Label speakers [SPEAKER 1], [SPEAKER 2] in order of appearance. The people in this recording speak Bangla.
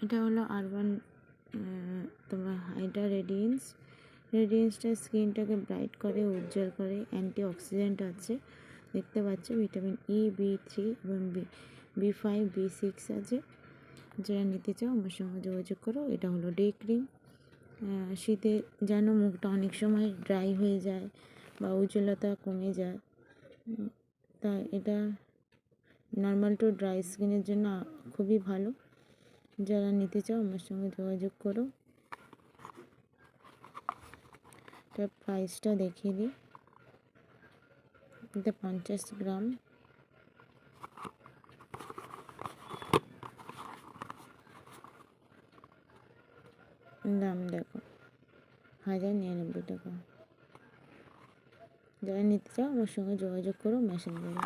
[SPEAKER 1] এটা হলো আরবান তোমার হাইড্রা রেডিয়েন্সটা স্কিনটাকে ব্রাইট করে, উজ্জ্বল করে, অ্যান্টি অক্সিডেন্ট আছে দেখতে পাচ্ছ, ভিটামিন E B3 এবং B5 B6 আছে। যারা নিতে চাও আমার সঙ্গে যোগাযোগ করো। এটা হলো ডে ক্রিম। শীতে যেন মুখটা অনেক সময় ড্রাই হয়ে যায় বা উজ্জ্বলতা কমে যায়, তাই এটা নর্মাল টু ড্রাই স্কিনের জন্য খুবই ভালো। যারা নিতে চাও আমার সঙ্গে যোগাযোগ করো। তার প্রাইসটা দেখিয়ে দিই। এটা 50 গ্রাম, দাম দেখো 1099 টাকা। যারা নিতে চাও আমার সঙ্গে যোগাযোগ করো মেসেঞ্জারে।